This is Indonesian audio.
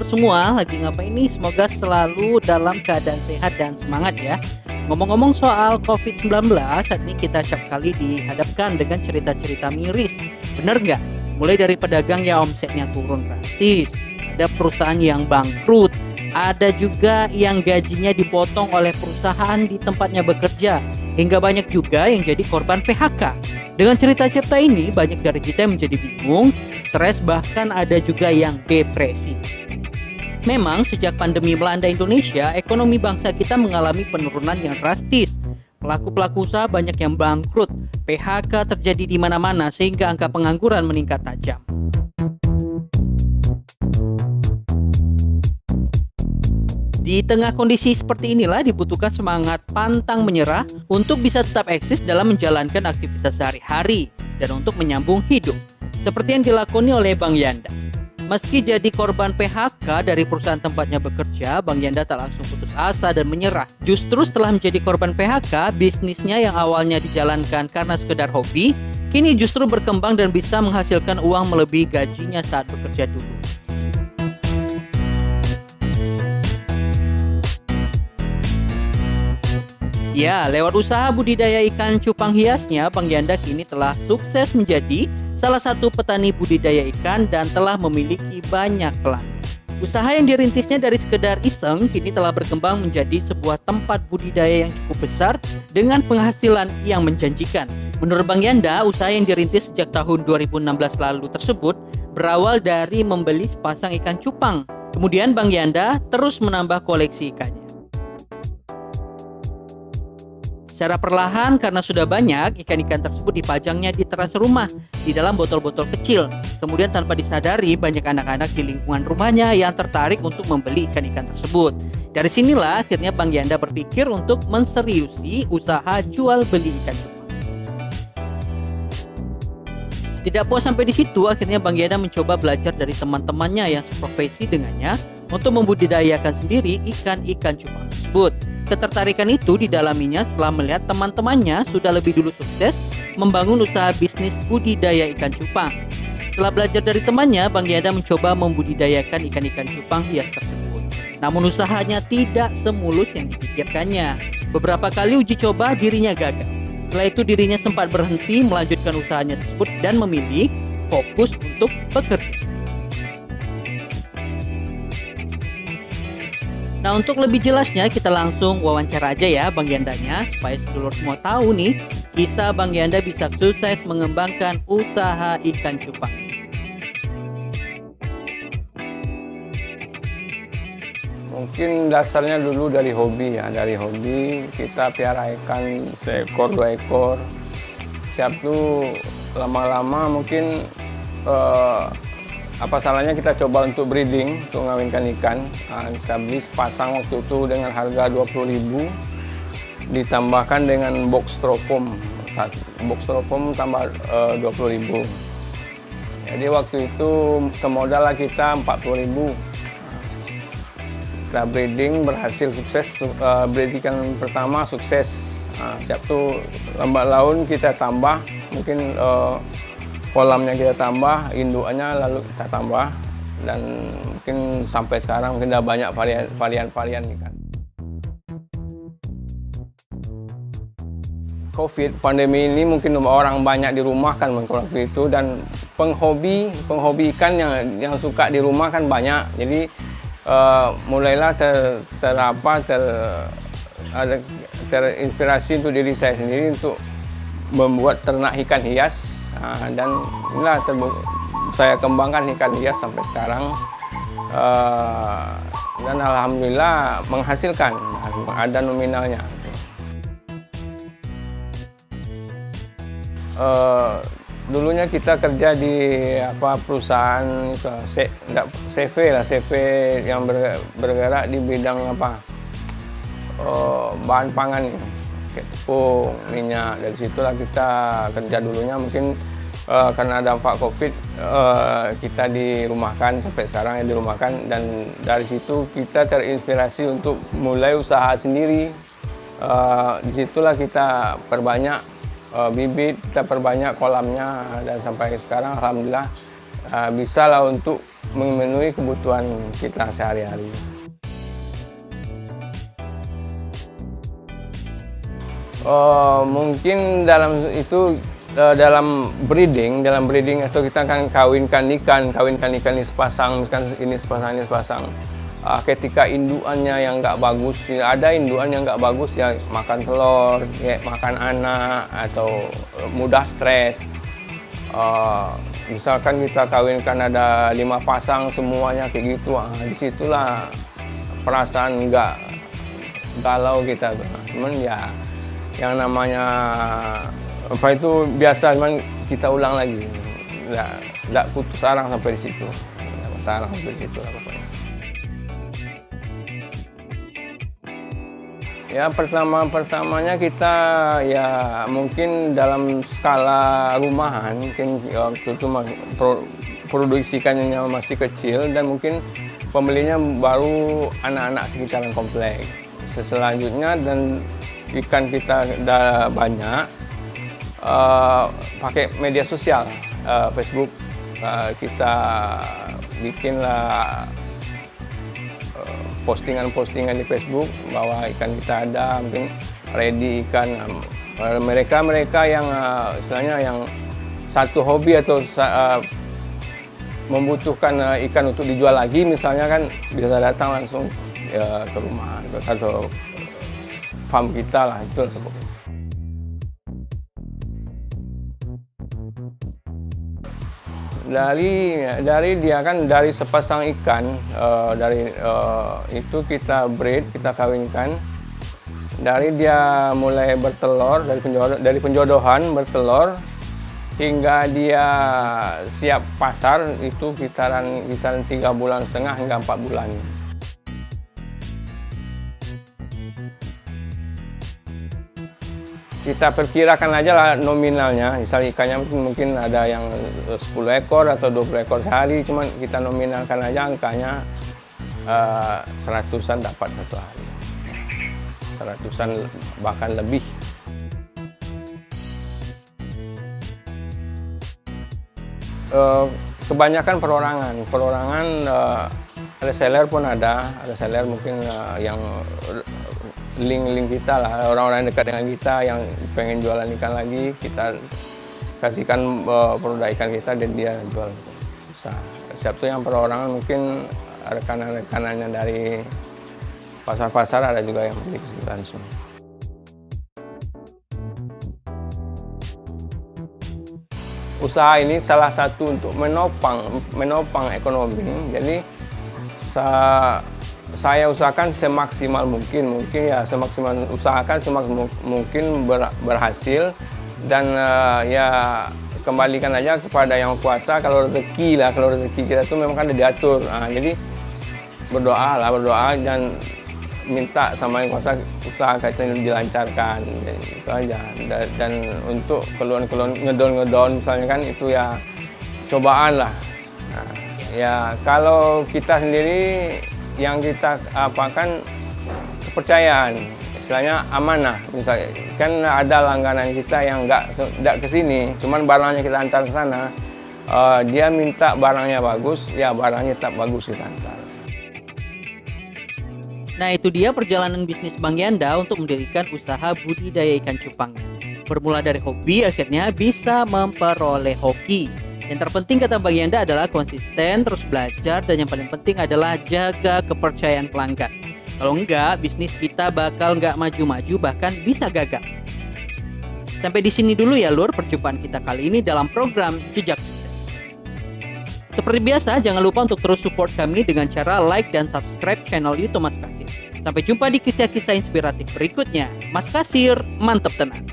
semua, lagi ngapain nih? Semoga selalu dalam keadaan sehat dan semangat ya. Ngomong-ngomong soal COVID-19, saat ini kita acap kali dihadapkan dengan cerita-cerita miris. Bener nggak? Mulai dari pedagang yang omsetnya turun drastis, ada perusahaan yang bangkrut, ada juga yang gajinya dipotong oleh perusahaan di tempatnya bekerja, hingga banyak juga yang jadi korban PHK. Dengan cerita-cerita ini, banyak dari kita yang menjadi bingung, stres, bahkan ada juga yang depresi. Memang sejak pandemi melanda Indonesia, ekonomi bangsa kita mengalami penurunan yang drastis. Pelaku-pelaku usaha banyak yang bangkrut, PHK terjadi di mana-mana sehingga angka pengangguran meningkat tajam. Di tengah kondisi seperti inilah dibutuhkan semangat pantang menyerah untuk bisa tetap eksis dalam menjalankan aktivitas sehari-hari dan untuk menyambung hidup. Seperti yang dilakoni oleh Bang Yanda. Meski jadi korban PHK dari perusahaan tempatnya bekerja, Bang Yanda tak langsung putus asa dan menyerah. Justru setelah menjadi korban PHK, bisnisnya yang awalnya dijalankan karena sekedar hobi, kini justru berkembang dan bisa menghasilkan uang melebihi gajinya saat bekerja dulu. Ya, lewat usaha budidaya ikan cupang hiasnya, Bang Yanda kini telah sukses menjadi salah satu petani budidaya ikan dan telah memiliki banyak pelanggan. Usaha yang dirintisnya dari sekedar iseng kini telah berkembang menjadi sebuah tempat budidaya yang cukup besar dengan penghasilan yang menjanjikan. Menurut Bang Yanda, usaha yang dirintis sejak tahun 2016 lalu tersebut berawal dari membeli sepasang ikan cupang. Kemudian Bang Yanda terus menambah koleksi ikannya. Secara perlahan karena sudah banyak, ikan-ikan tersebut dipajangnya di teras rumah di dalam botol-botol kecil. Kemudian tanpa disadari banyak anak-anak di lingkungan rumahnya yang tertarik untuk membeli ikan-ikan tersebut. Dari sinilah akhirnya Bang Yanda berpikir untuk menseriusi usaha jual beli ikan cupang. Tidak puas sampai di situ, akhirnya Bang Yanda mencoba belajar dari teman-temannya yang seprofesi dengannya untuk membudidayakan sendiri ikan-ikan cupang tersebut. Ketertarikan itu didalaminya setelah melihat teman-temannya sudah lebih dulu sukses membangun usaha bisnis budidaya ikan cupang. Setelah belajar dari temannya, Bang Yanda mencoba membudidayakan ikan-ikan cupang hias tersebut. Namun usahanya tidak semulus yang dipikirkannya. Beberapa kali uji coba dirinya gagal. Setelah itu dirinya sempat berhenti melanjutkan usahanya tersebut dan memilih fokus untuk bekerja. Nah, untuk lebih jelasnya kita langsung wawancara aja ya Bang Yandanya supaya sedulur semua tahu nih kisah Bang Yanda bisa sukses mengembangkan usaha ikan cupang. Mungkin dasarnya dulu dari hobi ya, dari hobi kita piara ikan seekor, 2 ekor. Siap tuh lama-lama mungkin apa salahnya kita coba untuk breeding, untuk ngawinkan ikan. Kita beli sepasang waktu itu dengan harga 20.000, ditambahkan dengan box styrofoam. Box styrofoam tambah 20.000. Jadi waktu itu kemodal kita 40.000. Kita breeding berhasil sukses, breeding pertama sukses. Siap tuh lambat laun kita tambah, mungkin kolamnya kita tambah, indukannya lalu kita tambah, dan mungkin sampai sekarang mungkin udah banyak varian ikan. Covid, pandemi ini mungkin orang banyak di rumah kan waktu itu, dan penghobi ikan yang suka di rumah kan banyak. Jadi mulailah terinspirasi untuk diri saya sendiri untuk membuat ternak ikan hias. Dan inilah saya kembangkan ikan hias sampai sekarang, dan alhamdulillah menghasilkan, ada nominalnya. Dulunya kita kerja di perusahaan CV yang bergerak di bidang bahan pangan, kayak tepung, minyak. Dari situlah kita kerja dulunya. Mungkin karena dampak Covid kita dirumahkan, sampai sekarang ya dirumahkan, dan dari situ kita terinspirasi untuk mulai usaha sendiri. Disitulah kita perbanyak bibit, kita perbanyak kolamnya, dan sampai sekarang alhamdulillah bisa lah untuk memenuhi kebutuhan kita sehari-hari. Mungkin dalam itu dalam breeding atau kita akan kawinkan ikan ini sepasang, misalkan ini sepasang. Ketika induannya yang nggak bagus, ada induan yang nggak bagus ya makan telur, ya, makan anak atau mudah stres. Misalkan kita kawinkan ada 5 pasang semuanya kayak gitu, disitulah perasaan nggak galau kita. Cuman ya yang namanya apa itu biasa, cuman kita ulang lagi, nggak putus arang sampai di situ, lah pokoknya. Ya pertamanya kita ya mungkin dalam skala rumahan, mungkin waktu itu produksi ikannya masih kecil dan mungkin pembelinya baru anak-anak sekitaran komplek. Selanjutnya dan ikan kita udah banyak, pakai media sosial, Facebook, kita bikinlah postingan di Facebook bahwa ikan kita ada, mungkin ready ikan. Mereka yang istilahnya yang satu hobi atau membutuhkan ikan untuk dijual lagi misalnya kan bisa datang langsung ke rumah atau farm kita lah, itu sebetulnya. Dari dia kan dari sepasang ikan, itu kita breed, kita kawinkan. Dari dia mulai bertelur, dari penjodohan bertelur hingga dia siap pasar itu kisaran 3,5 bulan hingga 4 bulan. Kita perkirakan aja lah nominalnya, misal ikannya mungkin ada yang 10 ekor atau 20 ekor sehari, cuman kita nominalkan aja angkanya 100-an dapat satu hari, 100-an bahkan lebih. Kebanyakan perorangan, reseller pun ada reseller mungkin yang link kita lah, orang-orang dekat dengan kita yang pengen jualan ikan lagi, kita kasihkan produk ikan kita dan dia jual. Siap tuh yang perorangan mungkin rekanannya dari pasar-pasar, ada juga yang beli langsung. Usaha ini salah satu untuk menopang ekonomi. Jadi saya usahakan semaksimal mungkin berhasil, dan ya kembalikan aja kepada yang kuasa. Kalau rezeki kita itu memang kan diatur. Jadi berdoa dan minta sama yang kuasa usaha kita ini dilancarkan, itu aja. Dan untuk keluhan ngedon misalnya kan itu ya cobaan lah. Ya kalau kita sendiri yang kita apakan kepercayaan, istilahnya amanah. Misalnya kan ada langganan kita yang nggak ke sini, cuman barangnya kita antar ke sana. Dia minta barangnya bagus, ya barangnya tetap bagus kita antar. Nah, itu dia perjalanan bisnis Bang Yanda untuk mendirikan usaha budidaya ikan cupangnya. Bermula dari hobi, akhirnya bisa memperoleh hoki. Yang terpenting kata Bang Yanda adalah konsisten, terus belajar, dan yang paling penting adalah jaga kepercayaan pelanggan. Kalau enggak, bisnis kita bakal nggak maju-maju, bahkan bisa gagal. Sampai di sini dulu ya Lur, perjumpaan kita kali ini dalam program Jejak Sukses. Seperti biasa, jangan lupa untuk terus support kami dengan cara like dan subscribe channel YouTube Mas Kasir. Sampai jumpa di kisah-kisah inspiratif berikutnya. Mas Kasir, mantep tenan.